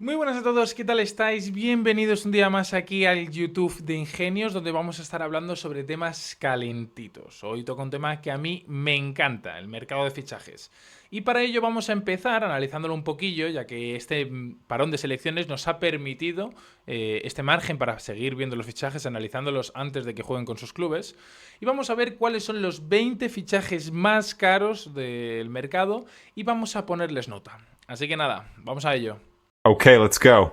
Muy buenas a todos, ¿qué tal estáis? Bienvenidos un día más aquí al YouTube de Ingenios, donde vamos a estar hablando sobre temas calentitos. Hoy toca un tema que a mí me encanta, el mercado de fichajes. Y para ello vamos a empezar analizándolo un poquillo, ya que este parón de selecciones nos ha permitido este margen para seguir viendo los fichajes, analizándolos antes de que jueguen con sus clubes. Y vamos a ver cuáles son los 20 fichajes más caros del mercado y vamos a ponerles nota. Así que nada, vamos a ello. Okay, let's go.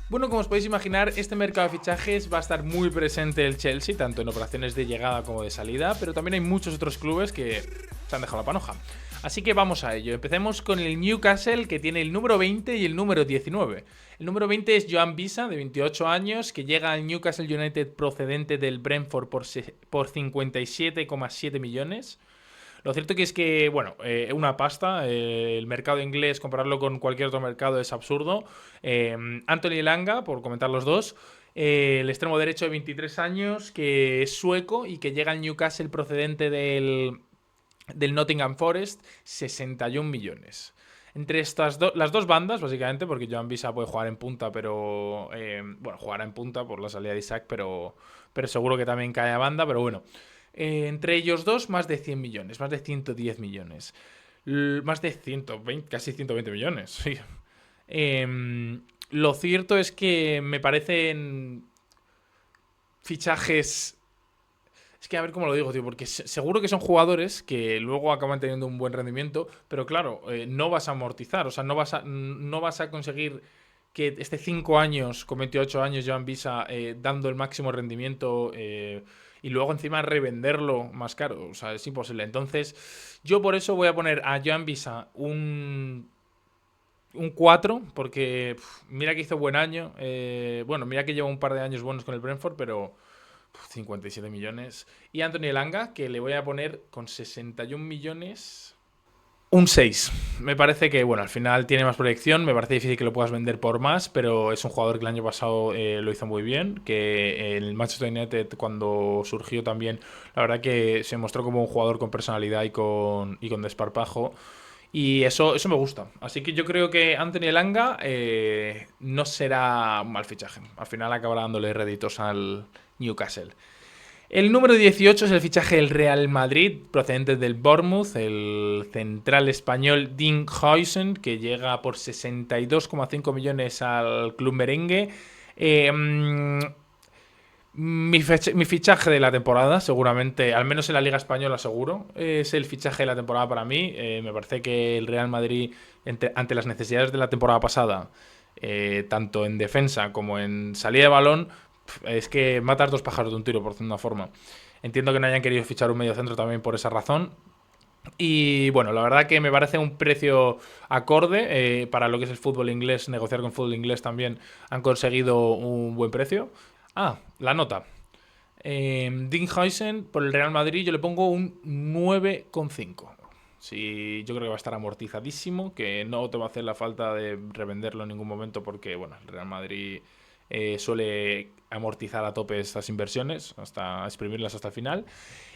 Bueno, como os podéis imaginar, este mercado de fichajes va a estar muy presente el Chelsea, tanto en operaciones de llegada como de salida, pero también hay muchos otros clubes que se han dejado la panoja. Así que vamos a ello. Empecemos con el Newcastle, que tiene el número 20 y el número 19. El número 20 es Joan Visa, de 28 años, que llega al Newcastle United procedente del Brentford por 57,7 millones. Lo cierto que es que, bueno, una pasta. El mercado inglés, compararlo con cualquier otro mercado es absurdo. Anthony Elanga, por comentar los dos. El extremo derecho de 23 años, que es sueco y que llega al Newcastle procedente del Nottingham Forest, 61 millones. Entre las dos bandas, básicamente, porque Joan Visa puede jugar en punta, pero... bueno, jugará en punta por la salida de Isaac, pero seguro que también cae a banda, pero bueno. Entre ellos dos, más de 100 millones, más de 110 millones. Más de 120, casi 120 millones, sí. Lo cierto es que me parecen fichajes... Es que a ver cómo lo digo, tío, porque seguro que son jugadores que luego acaban teniendo un buen rendimiento, pero claro, no vas a amortizar, o sea, no vas a conseguir que esté 5 años, con 28 años, Joan Visa, dando el máximo rendimiento y luego encima revenderlo más caro. O sea, es imposible. Entonces, yo por eso voy a poner a Joan Visa un 4, porque mira que hizo buen año. Bueno, mira que lleva un par de años buenos con el Brentford, pero 57 millones. Y Anthony Elanga, que le voy a poner con 61 millones. Un 6. Me parece que, bueno, al final tiene más proyección. Me parece difícil que lo puedas vender por más, pero es un jugador que el año pasado lo hizo muy bien. Que el Manchester United, cuando surgió también, la verdad que se mostró como un jugador con personalidad y con desparpajo. Y eso me gusta. Así que yo creo que Anthony Elanga no será un mal fichaje. Al final acabará dándole réditos al Newcastle. El número 18 es el fichaje del Real Madrid, procedente del Bournemouth, el central español Dean Huijsen, que llega por 62,5 millones al club merengue. Mi fichaje de la temporada, seguramente, al menos en la Liga Española seguro, es el fichaje de la temporada para mí. Me parece que el Real Madrid, ante las necesidades de la temporada pasada, tanto en defensa como en salida de balón, es que matas dos pájaros de un tiro, por decirlo de una forma. Entiendo que no hayan querido fichar un medio centro también por esa razón. Y bueno, la verdad que me parece un precio acorde para lo que es el fútbol inglés. Negociar con fútbol inglés también han conseguido un buen precio. Ah, la nota. Dean Huijsen por el Real Madrid yo le pongo un 9,5. Sí, yo creo que va a estar amortizadísimo, que no te va a hacer la falta de revenderlo en ningún momento porque, bueno, el Real Madrid suele amortizar a tope estas inversiones, hasta exprimirlas hasta el final.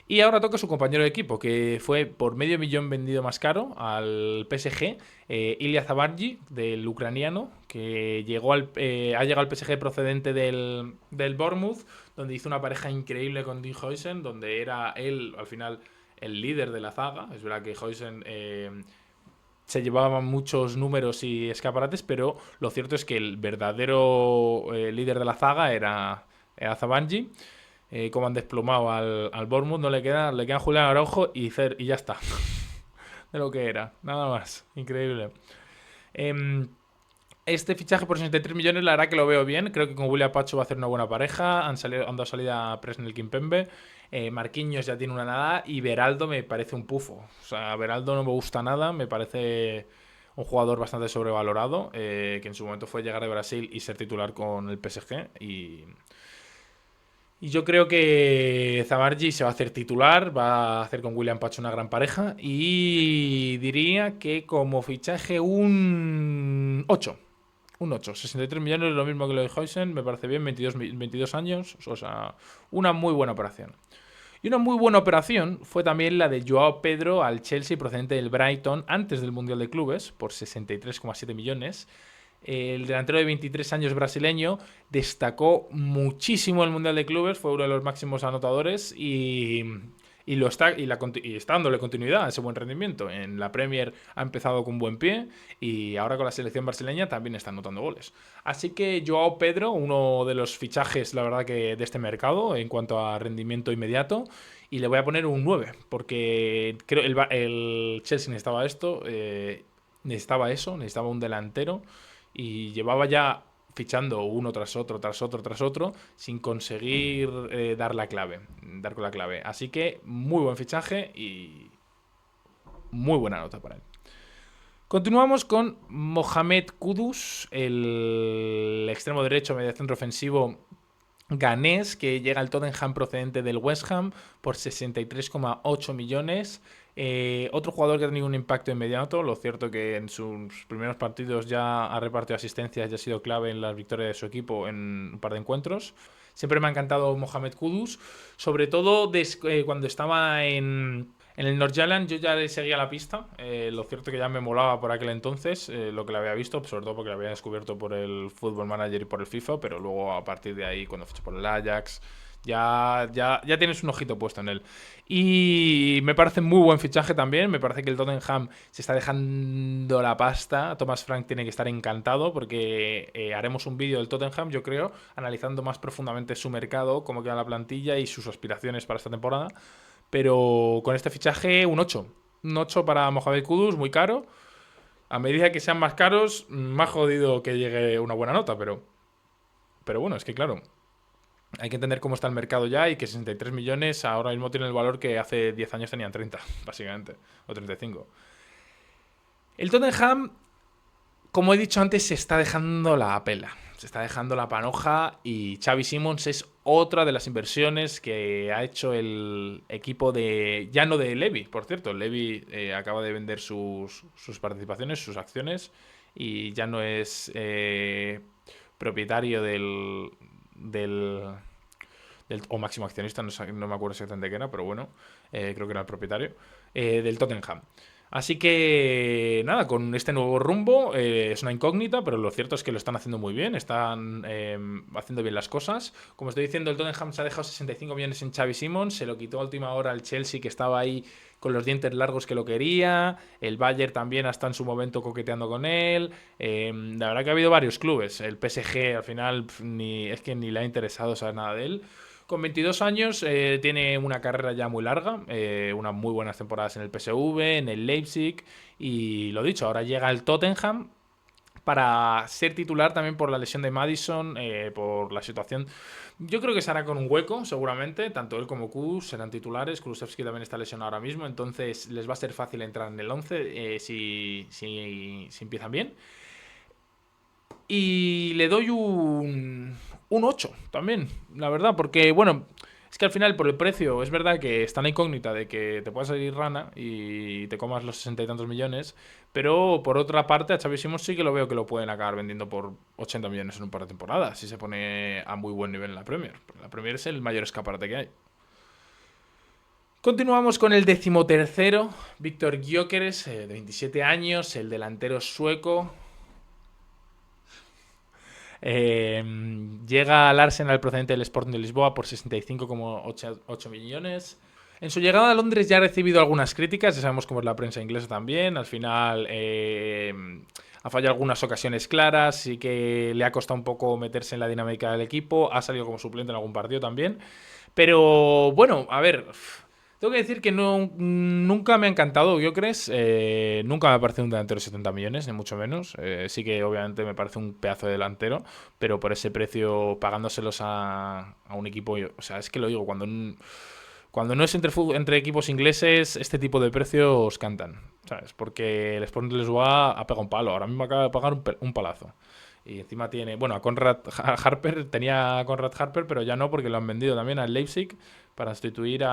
Y ahora toca su compañero de equipo, que fue por medio millón vendido más caro al PSG, Ilya Zabarji, del ucraniano, que ha llegado al PSG procedente del Bournemouth, donde hizo una pareja increíble con Dean Huijsen, donde era él, al final, el líder de la zaga. Es verdad que Huijsen se llevaban muchos números y escaparates, pero lo cierto es que el verdadero líder de la zaga era Zabanji. Como han desplomado al Bournemouth, no le queda Julián Araujo y ya está. De lo que era, nada más. Increíble. Este fichaje por 63 millones, la verdad que lo veo bien. Creo que con William Pacho va a hacer una buena pareja. Han dado salida a Presnel Kimpembe. Marquinhos ya tiene una nada. Y Beraldo me parece un pufo. O sea, Beraldo no me gusta nada. Me parece un jugador bastante sobrevalorado. Que en su momento fue llegar de Brasil y ser titular con el PSG. Y yo creo que Zabarji se va a hacer titular, va a hacer con William Pacho una gran pareja y diría que como fichaje un 8. Un 8. 63 millones es lo mismo que lo de Huijsen, me parece bien, 22 años, o sea, una muy buena operación. Y una muy buena operación fue también la de Joao Pedro al Chelsea procedente del Brighton antes del Mundial de Clubes por 63,7 millones. El delantero de 23 años brasileño destacó muchísimo en el Mundial de Clubes, fue uno de los máximos anotadores y está dándole continuidad a ese buen rendimiento. En la Premier ha empezado con buen pie y ahora con la selección brasileña también está anotando goles. Así que Joao Pedro, uno de los fichajes, la verdad, que de este mercado en cuanto a rendimiento inmediato, y le voy a poner un 9 porque creo el Chelsea necesitaba esto, necesitaba eso, necesitaba un delantero y llevaba ya fichando uno tras otro, tras otro, tras otro, sin conseguir dar con la clave. Así que muy buen fichaje y muy buena nota para él. Continuamos con Mohamed Kudus, el extremo derecho, mediocentro ofensivo ganés, que llega al Tottenham procedente del West Ham por 63,8 millones. Otro jugador que ha tenido un impacto inmediato. Lo cierto que en sus primeros partidos ya ha repartido asistencias y ha sido clave en las victorias de su equipo en un par de encuentros. Siempre me ha encantado Mohamed Kudus, sobre todo cuando estaba en el North yo ya le seguía la pista. Lo cierto que ya me molaba por aquel entonces lo que le había visto, sobre todo porque lo había descubierto por el Football Manager y por el FIFA, pero luego a partir de ahí, cuando fiché por el Ajax, ya tienes un ojito puesto en él. Y me parece muy buen fichaje también. Me parece que el Tottenham se está dejando la pasta. Thomas Frank tiene que estar encantado porque haremos un vídeo del Tottenham, yo creo, analizando más profundamente su mercado, cómo queda la plantilla y sus aspiraciones para esta temporada. Pero con este fichaje, un 8. Un 8 para Mohamed Kudus, muy caro. A medida que sean más caros, más jodido que llegue una buena nota, pero bueno, es que claro, hay que entender cómo está el mercado ya y que 63 millones ahora mismo tiene el valor que hace 10 años tenían 30, básicamente, o 35. El Tottenham, como he dicho antes, se está dejando la pela. Se está dejando la panoja y Xavi Simons es otra de las inversiones que ha hecho el equipo de... Ya no de Levy, por cierto. Levy acaba de vender sus participaciones, sus acciones y ya no es propietario o máximo accionista, no me acuerdo exactamente qué era, pero bueno, creo que era el propietario, del Tottenham. Así que nada, con este nuevo rumbo es una incógnita, pero lo cierto es que lo están haciendo muy bien, están haciendo bien las cosas. Como estoy diciendo, el Tottenham se ha dejado 65 millones en Xavi Simons, se lo quitó a última hora al Chelsea, que estaba ahí con los dientes largos, que lo quería. El Bayern también está en su momento coqueteando con él. La verdad que ha habido varios clubes. El PSG al final es que ni le ha interesado saber nada de él. Con 22 años tiene una carrera ya muy larga, unas muy buenas temporadas en el PSV, en el Leipzig y lo dicho, ahora llega el Tottenham para ser titular también por la lesión de Maddison, por la situación. Yo creo que se hará con un hueco, seguramente. Tanto él como Kudus serán titulares. Kulusevski también está lesionado ahora mismo, entonces les va a ser fácil entrar en el 11 si empiezan bien. Y le doy un 8 también, la verdad, porque bueno, es que al final por el precio es verdad que está la incógnita de que te pueda salir rana y te comas los 60 y tantos millones, pero por otra parte a Xavi Simons sí que lo veo que lo pueden acabar vendiendo por 80 millones en un par de temporadas, si se pone a muy buen nivel en la Premier. La Premier es el mayor escaparate que hay. Continuamos con el 13º, Víctor Gyökeres, de 27 años, el delantero sueco. Llega al Arsenal procedente del Sporting de Lisboa por 65,8 millones. En su llegada a Londres ya ha recibido algunas críticas, ya sabemos cómo es la prensa inglesa también. Al final ha fallado algunas ocasiones claras, sí que le ha costado un poco meterse en la dinámica del equipo, ha salido como suplente en algún partido también. Pero bueno, a ver, tengo que decir que nunca me ha encantado Gyökeres, nunca me ha parecido un delantero de 70 millones, ni mucho menos. Sí que obviamente me parece un pedazo de delantero, pero por ese precio, pagándoselos a un equipo, o sea, es que lo digo, cuando no es entre equipos ingleses, este tipo de precios cantan, ¿sabes? Porque el Sporting de Lisboa ha pegado un palo, ahora mismo acaba de pagar un palazo. Y encima tiene, bueno, a Conrad Harper, tenía a Conrad Harper, pero ya no porque lo han vendido también al Leipzig para sustituir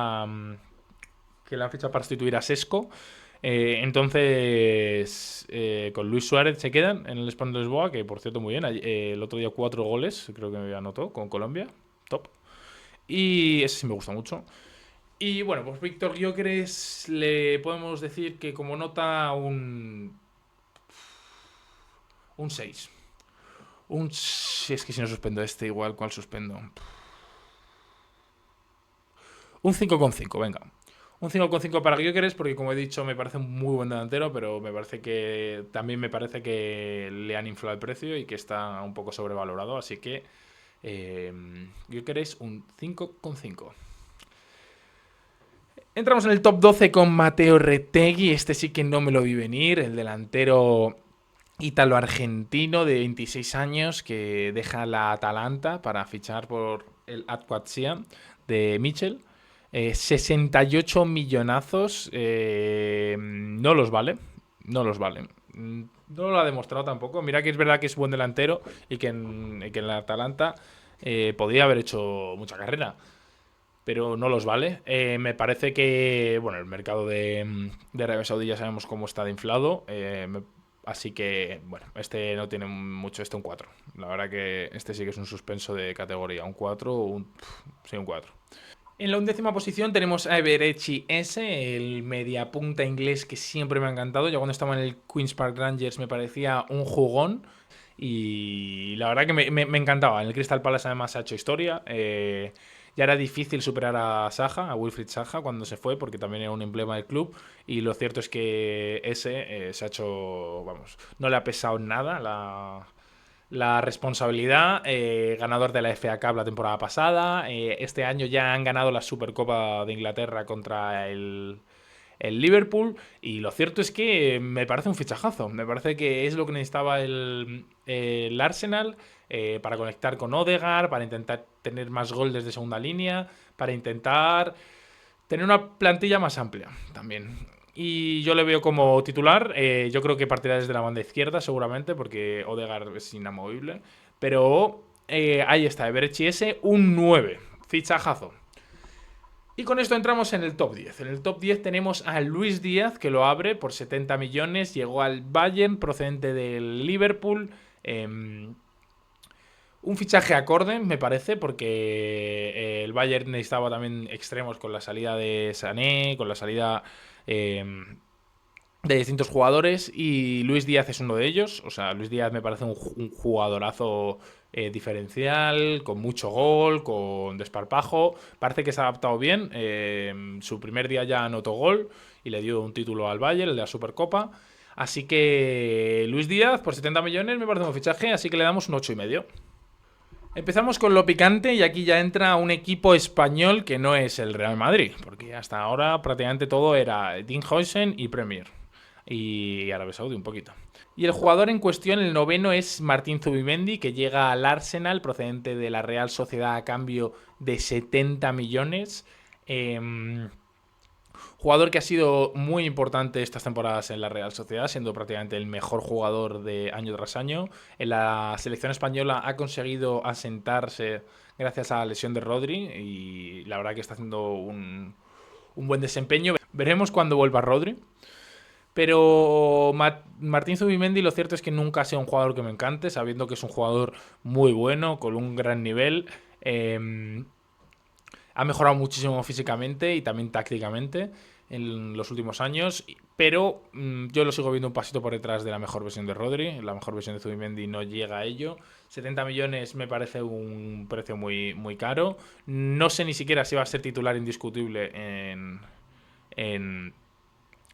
que le han fichado para sustituir a Sesco. Entonces, con Luis Suárez se quedan en el Sporting de Lisboa, que por cierto muy bien. El otro día 4 goles, creo que me anotó, con Colombia. Top. Y ese sí me gusta mucho. Y bueno, pues Víctor Gyökeres le podemos decir que como nota un 6. Si es que si no suspendo este, igual, ¿cuál suspendo? Un 5,5, venga. Un 5,5 para Gyökeres porque como he dicho me parece un muy buen delantero, pero me parece que también me parece que le han inflado el precio y que está un poco sobrevalorado, así que eh, Gyökeres un 5,5. Entramos en el top 12 con Mateo Retegui, este sí que no me lo vi venir, el delantero ítalo-argentino de 26 años que deja la Atalanta para fichar por el Atquazia de Michel. 68 millonazos, no los vale, no los vale. No lo ha demostrado tampoco. Mira que es verdad que es buen delantero y que en la Atalanta podía haber hecho mucha carrera, pero no los vale. Me parece que, bueno, el mercado de Arabia Saudí ya sabemos cómo está de inflado. Así que, bueno, este no tiene mucho, este un 4. La verdad que este sí que es un suspenso de categoría. Un 4 o sí, un 4. En la 11ª posición tenemos a Eberechi S, el mediapunta inglés que siempre me ha encantado. Yo cuando estaba en el Queen's Park Rangers me parecía un jugón y la verdad que me encantaba. En el Crystal Palace además ha hecho historia. Ya era difícil superar a Saha, a Wilfried Saha, cuando se fue, porque también era un emblema del club. Y lo cierto es que ese se ha hecho, vamos, no le ha pesado nada la responsabilidad. Ganador de la FA Cup la temporada pasada. Este año ya han ganado la Supercopa de Inglaterra contra el Liverpool. Y lo cierto es que me parece un fichajazo. Me parece que es lo que necesitaba el Arsenal para conectar con Odegaard, para intentar tener más goles desde segunda línea, para intentar tener una plantilla más amplia también. Y yo le veo como titular. Yo creo que partirá desde la banda izquierda, seguramente, porque Odegaard es inamovible. Pero ahí está, Eberechi S, un 9. Fichajazo. Y con esto entramos en el top 10. En el top 10 tenemos a Luis Díaz, que lo abre por 70 millones. Llegó al Bayern, procedente del Liverpool. Un fichaje acorde, me parece, porque el Bayern necesitaba también extremos con la salida de Sané, con la salida de distintos jugadores, y Luis Díaz es uno de ellos. O sea, Luis Díaz me parece un jugadorazo diferencial, con mucho gol, con desparpajo. Parece que se ha adaptado bien. Su primer día ya anotó gol y le dio un título al Bayern, el de la Supercopa. Así que Luis Díaz por 70 millones me parece un fichaje, así que le damos un 8,5. Empezamos con lo picante y aquí ya entra un equipo español que no es el Real Madrid, porque hasta ahora prácticamente todo era Dinhausen y Premier. Y Arabia Saudí un poquito. Y el jugador en cuestión, el noveno, es Martín Zubimendi, que llega al Arsenal procedente de la Real Sociedad a cambio de 70 millones. Jugador que ha sido muy importante estas temporadas en la Real Sociedad, siendo prácticamente el mejor jugador de año tras año. En la selección española ha conseguido asentarse gracias a la lesión de Rodri y la verdad que está haciendo un buen desempeño. Veremos cuándo vuelva Rodri. Pero Martín Zubimendi lo cierto es que nunca ha sido un jugador que me encante, sabiendo que es un jugador muy bueno, con un gran nivel. Ha mejorado muchísimo físicamente y también tácticamente en los últimos años, pero yo lo sigo viendo un pasito por detrás de la mejor versión de Rodri. La mejor versión de Zubimendi no llega a ello. 70 millones me parece un precio muy, muy caro. No sé ni siquiera si va a ser titular indiscutible en, en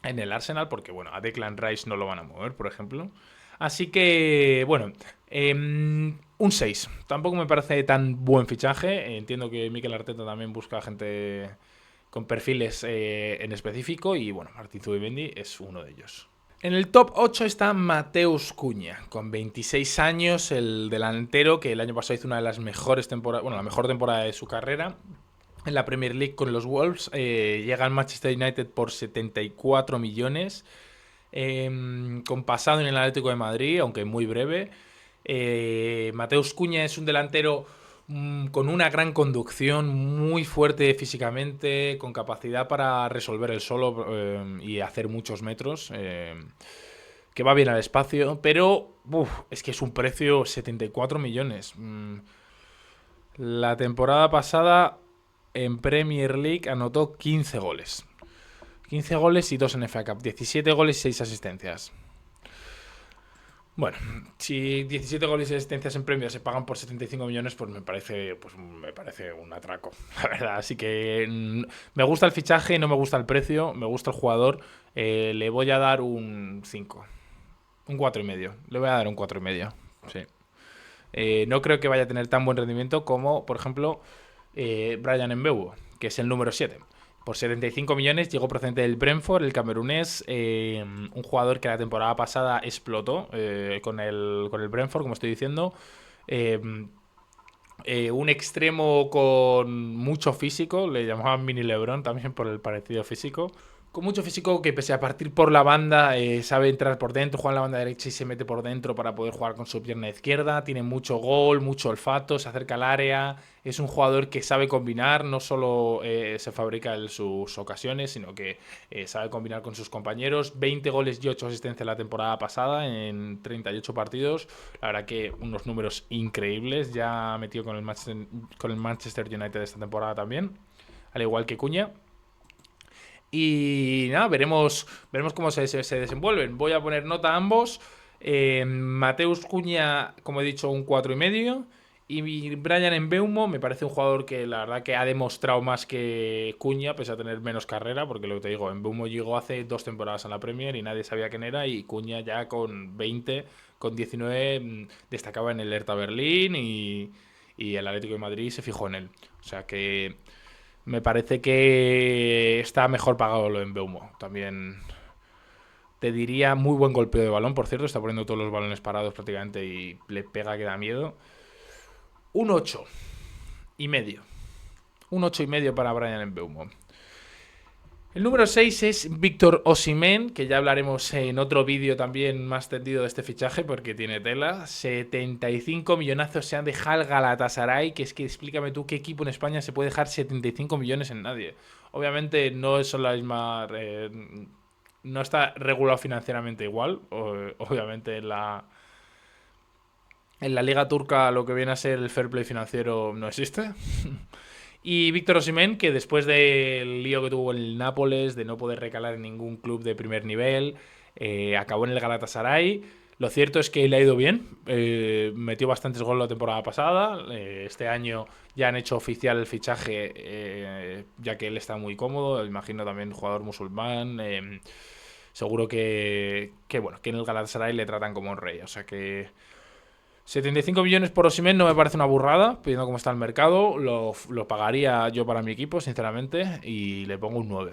el Arsenal, porque bueno, a Declan Rice no lo van a mover, por ejemplo. Así que, bueno, un 6. Tampoco me parece tan buen fichaje. Entiendo que Mikel Arteta también busca gente con perfiles en específico y bueno, Martín Zubimendi es uno de ellos. En el top 8 está Mateus Cunha, con 26 años, el delantero que el año pasado hizo una de las mejores temporadas, bueno, la mejor temporada de su carrera en la Premier League con los Wolves. Llega al Manchester United por 74 millones. Con pasado en el Atlético de Madrid, aunque muy breve. Mateus Cunha es un delantero con una gran conducción, muy fuerte físicamente, con capacidad para resolver el solo y hacer muchos metros. Que va bien al espacio, pero es que es un precio 74 millones. La temporada pasada en Premier League anotó 15 goles. 15 goles y 2 en FA Cup. 17 goles y 6 asistencias. Bueno, si 17 goles y asistencias en Premier se pagan por 75 millones, pues me parece un atraco, la verdad. Así que me gusta el fichaje, no me gusta el precio, me gusta el jugador. Le voy a dar un 5. Un 4,5. Le voy a dar un 4,5. Sí. No creo que vaya a tener tan buen rendimiento como, por ejemplo, Bryan Mbeumo, que es el número 7. Por 75 millones llegó procedente del Brentford, el camerunés, un jugador que la temporada pasada explotó con el Brentford, como estoy diciendo. Eh, un extremo con mucho físico, le llamaban Mini LeBron también por el parecido físico. Con mucho físico que pese a partir por la banda, sabe entrar por dentro, juega en la banda derecha y se mete por dentro para poder jugar con su pierna izquierda. Tiene mucho gol, mucho olfato, se acerca al área. Es un jugador que sabe combinar, no solo se fabrica en sus ocasiones, sino que sabe combinar con sus compañeros. 20 goles y 8 asistencias la temporada pasada en 38 partidos. La verdad que unos números increíbles. Ya metido con el Manchester United esta temporada también, al igual que Cuña. Y nada, veremos cómo se desenvuelven. Voy a poner nota a ambos. Mateus Cuña, como he dicho, un 4,5. Y Bryan Mbeumo me parece un jugador que la verdad que ha demostrado más que Cuña, pese a tener menos carrera, porque lo que te digo, Mbeumo llegó hace 2 temporadas en la Premier y nadie sabía quién era, y Cuña ya con 20, con 19 destacaba en el Hertha Berlín y el Atlético de Madrid se fijó en él. O sea que me parece que está mejor pagado lo en Mbeumo. También te diría muy buen golpeo de balón, por cierto. Está poniendo todos los balones parados prácticamente y le pega que da miedo. Un 8,5. Un 8,5 para Bryan Mbeumo. El número 6 es Víctor Osimhen, que ya hablaremos en otro vídeo también más tendido de este fichaje porque tiene tela. 75 millonazos se han dejado el Galatasaray, que es que explícame tú qué equipo en España se puede dejar 75 millones en nadie. Obviamente no son la misma... no está regulado financieramente igual. Obviamente en la liga turca lo que viene a ser el fair play financiero no existe. Y Víctor Osimhen, que después del lío que tuvo en el Nápoles, de no poder recalar en ningún club de primer nivel, acabó en el Galatasaray. Lo cierto es que le ha ido bien, metió bastantes goles la temporada pasada. Este año ya han hecho oficial el fichaje, ya que él está muy cómodo. Imagino también jugador musulmán. Seguro bueno, que en el Galatasaray le tratan como un rey. O sea que 75 millones por Osimhen no me parece una burrada, viendo cómo está el mercado. Lo pagaría yo para mi equipo, sinceramente, y le pongo un 9.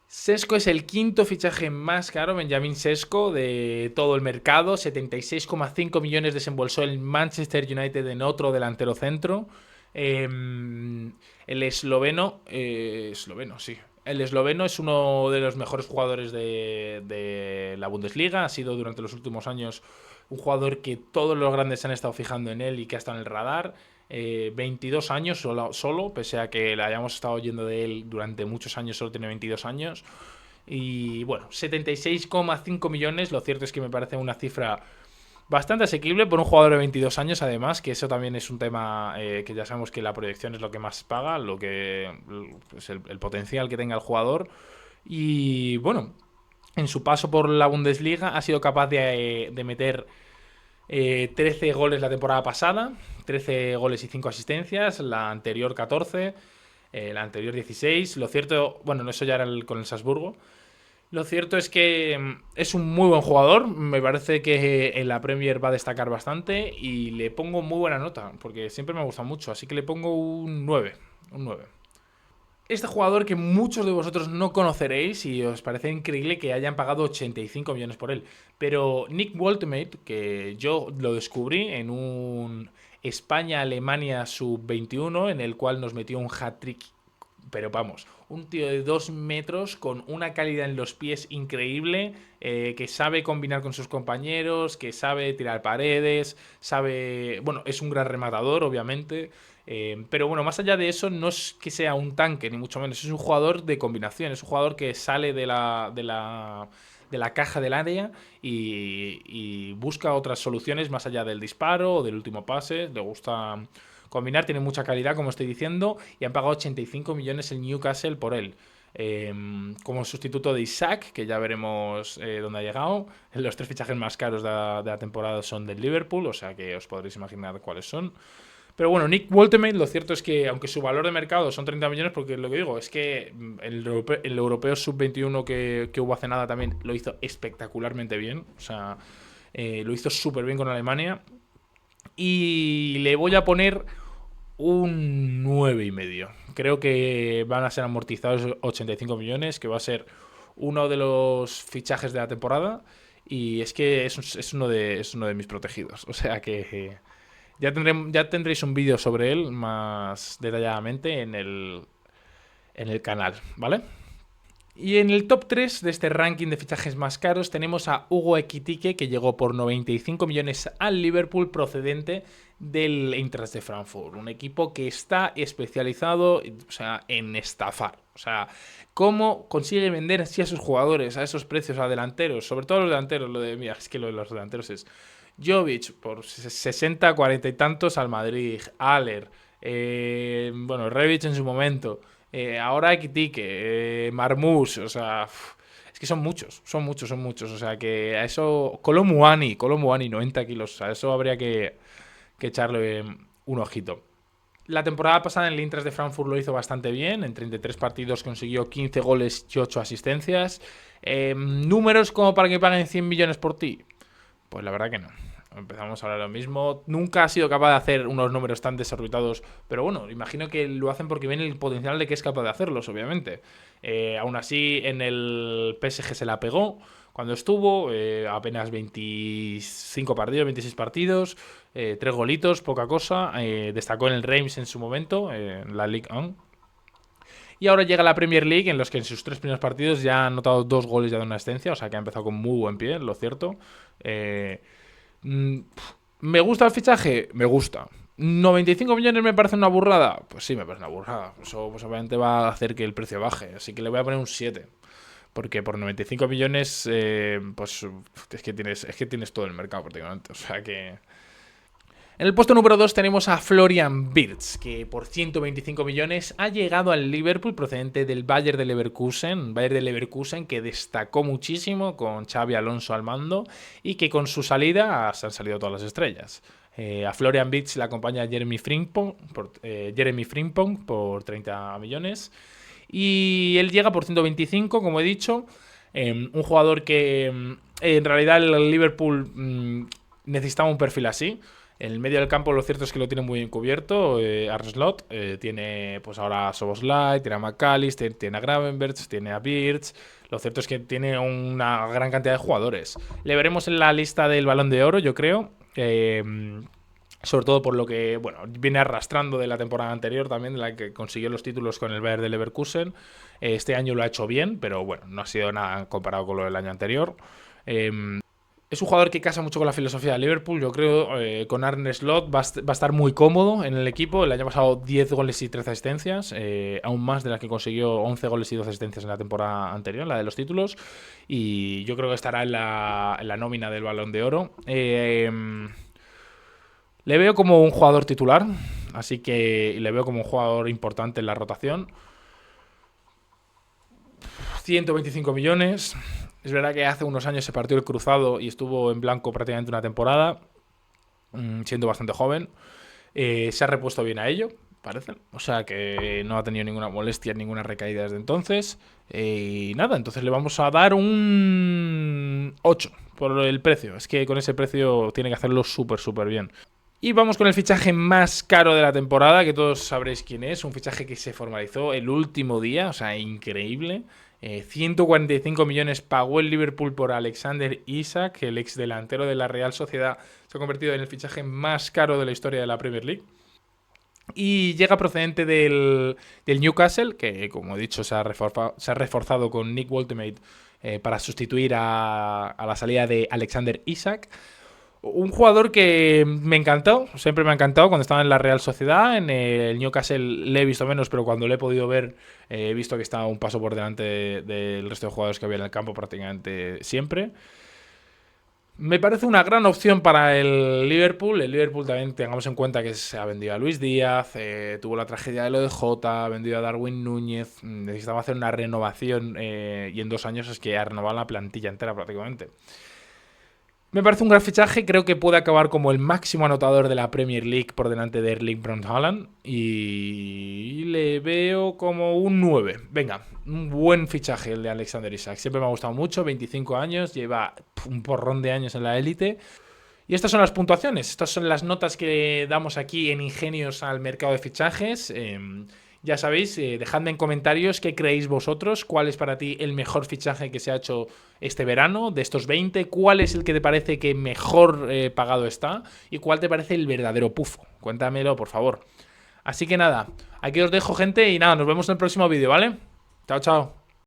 Sesco es el quinto fichaje más caro, Benjamín Sesco, de todo el mercado. 76,5 millones desembolsó el Manchester United en otro delantero centro. El esloveno, sí. El esloveno es uno de los mejores jugadores de la Bundesliga. Ha sido durante los últimos años un jugador que todos los grandes se han estado fijando en él y que ha estado en el radar. 22 años solo, pese a que le hayamos estado oyendo de él durante muchos años, solo tiene 22 años. Y bueno, 76,5 millones. Lo cierto es que me parece una cifra bastante asequible por un jugador de 22 años, además, que eso también es un tema que ya sabemos que la proyección es lo que más paga, lo que pues el potencial que tenga el jugador. Y bueno, en su paso por la Bundesliga ha sido capaz de meter 13 goles la temporada pasada, 13 goles y 5 asistencias, la anterior 14, la anterior 16. Lo cierto, bueno, eso ya era con el Salzburgo. Lo cierto es que es un muy buen jugador. Me parece que en la Premier va a destacar bastante y le pongo muy buena nota, porque siempre me ha gustado mucho. Así que le pongo un 9. Un 9. Este jugador que muchos de vosotros no conoceréis y os parece increíble que hayan pagado 85 millones por él. Pero Nick Woltemate, que yo lo descubrí en un España-Alemania sub-21, en el cual nos metió un hat-trick. Pero vamos, un tío de 2 metros con una calidad en los pies increíble, que sabe combinar con sus compañeros, que sabe tirar paredes, bueno, es un gran rematador, obviamente. Pero bueno, más allá de eso, no es que sea un tanque, ni mucho menos. Es un jugador de combinación, es un jugador que sale de la caja del área y busca otras soluciones más allá del disparo o del último pase. Le gusta combinar, tiene mucha calidad, como estoy diciendo, y han pagado 85 millones el Newcastle por él. Como sustituto de Isaac, que ya veremos dónde ha llegado. Los 3 fichajes más caros de la temporada son del Liverpool, o sea que os podréis imaginar cuáles son. Pero bueno, Nick Woltemade, lo cierto es que, aunque su valor de mercado son 30 millones, porque lo que digo es que el europeo sub-21 que hubo hace nada también lo hizo espectacularmente bien. O sea, lo hizo súper bien con Alemania. Y le voy a poner un 9,5. Creo que van a ser amortizados 85 millones, que va a ser uno de los fichajes de la temporada. Y es que es uno de mis protegidos. O sea que ya tendréis un vídeo sobre él más detalladamente en el canal, ¿vale? Y en el top 3 de este ranking de fichajes más caros tenemos a Hugo Ekitike, que llegó por 95 millones al Liverpool procedente del Eintracht de Frankfurt. Un equipo que está especializado, o sea, en estafar. O sea, cómo consigue vender así a sus jugadores, a esos precios, a delanteros, sobre todo a los delanteros. Mira, es que lo de los delanteros es Jovic por 60, 40 y tantos al Madrid, Haller, bueno, Rebic en su momento. Ahora Ekitike, Marmoush, o sea, es que son muchos. O sea, que a eso. Kolomuani, 90 kilos, a eso habría que echarle un ojito. La temporada pasada en el Eintracht de Frankfurt lo hizo bastante bien. En 33 partidos consiguió 15 goles y 8 asistencias. ¿Números como para que paguen 100 millones por ti? Pues la verdad que no. Empezamos a hablar lo mismo. Nunca ha sido capaz de hacer unos números tan desorbitados. Pero bueno, imagino que lo hacen porque ven el potencial de que es capaz de hacerlos, obviamente. Aún así, en el PSG se la pegó cuando estuvo. Apenas 25 partidos, 26 partidos. 3 golitos, poca cosa. Destacó en el Reims en su momento, en la Ligue 1. Y ahora llega la Premier League, en los que en sus 3 primeros partidos ya ha anotado 2 goles y ha dado una asistencia. O sea que ha empezado con muy buen pie, lo cierto. ¿Me gusta el fichaje? Me gusta. ¿95 millones me parece una burrada? Pues sí, me parece una burrada. Eso pues, obviamente va a hacer que el precio baje. Así que le voy a poner un 7. Porque por 95 millones, pues es que tienes todo el mercado prácticamente. O sea que... En el puesto número 2 tenemos a Florian Wirtz, que por 125 millones ha llegado al Liverpool procedente del Bayer de Leverkusen, que destacó muchísimo con Xabi Alonso al mando y que con su salida se han salido todas las estrellas. A Florian Wirtz le acompaña Jeremy Frimpong por 30 millones y él llega por 125, como he dicho. Un jugador que en realidad el Liverpool necesitaba un perfil así. En el medio del campo lo cierto es que lo tiene muy bien cubierto. Arne Slot tiene pues ahora a Szoboszlai, tiene a McAllister, tiene a Gravenberch, tiene a Wirtz. Lo cierto es que tiene una gran cantidad de jugadores. Le veremos en la lista del Balón de Oro, yo creo. Sobre todo por lo que bueno viene arrastrando de la temporada anterior también, de la que consiguió los títulos con el Bayer de Leverkusen. Este año lo ha hecho bien, pero bueno, no ha sido nada comparado con lo del año anterior. Es un jugador que casa mucho con la filosofía de Liverpool. Yo creo con Arne Slot va a estar muy cómodo en el equipo. El año pasado 10 goles y 13 asistencias, aún más de las que consiguió 11 goles y 12 asistencias en la temporada anterior, la de los títulos. Y yo creo que estará en la nómina del Balón de Oro. Le veo como un jugador titular, así que le veo como un jugador importante en la rotación. 125 millones. Es verdad que hace unos años se partió el cruzado y estuvo en blanco prácticamente una temporada, siendo bastante joven. Se ha repuesto bien a ello, parece. O sea que no ha tenido ninguna molestia, ninguna recaída desde entonces. Y nada, entonces le vamos a dar un 8 por el precio. Es que con ese precio tiene que hacerlo súper bien. Y vamos con el fichaje más caro de la temporada, que todos sabréis quién es. Un fichaje que se formalizó el último día, o sea, increíble. 145 millones pagó el Liverpool por Alexander Isak, el ex delantero de la Real Sociedad. Se ha convertido en el fichaje más caro de la historia de la Premier League. Y llega procedente del Newcastle, que como he dicho se ha reforzado con Nick Woltemade para sustituir a la salida de Alexander Isak. Un jugador que me encantó, siempre me ha encantado cuando estaba en la Real Sociedad. En el Newcastle le he visto menos, pero cuando le he podido ver he visto que estaba un paso por delante del resto de jugadores que había en el campo prácticamente siempre. Me parece una gran opción para el Liverpool. El Liverpool también tengamos en cuenta que se ha vendido a Luis Díaz, tuvo la tragedia de lo de Jota, ha vendido a Darwin Núñez, necesitaba hacer una renovación y en 2 años es que ha renovado la plantilla entera prácticamente. Me parece un gran fichaje, creo que puede acabar como el máximo anotador de la Premier League por delante de Erling Braut Haaland y le veo como un 9. Venga, un buen fichaje el de Alexander Isak. Siempre me ha gustado mucho, 25 años, lleva un porrón de años en la élite. Y estas son las puntuaciones, estas son las notas que damos aquí en Ingenios al mercado de fichajes. Ya sabéis, dejadme en comentarios qué creéis vosotros, cuál es para ti el mejor fichaje que se ha hecho este verano de estos 20, cuál es el que te parece que mejor pagado está y cuál te parece el verdadero pufo. Cuéntamelo, por favor. Así que nada, aquí os dejo, gente, y nada, nos vemos en el próximo vídeo, ¿vale? Chao, chao.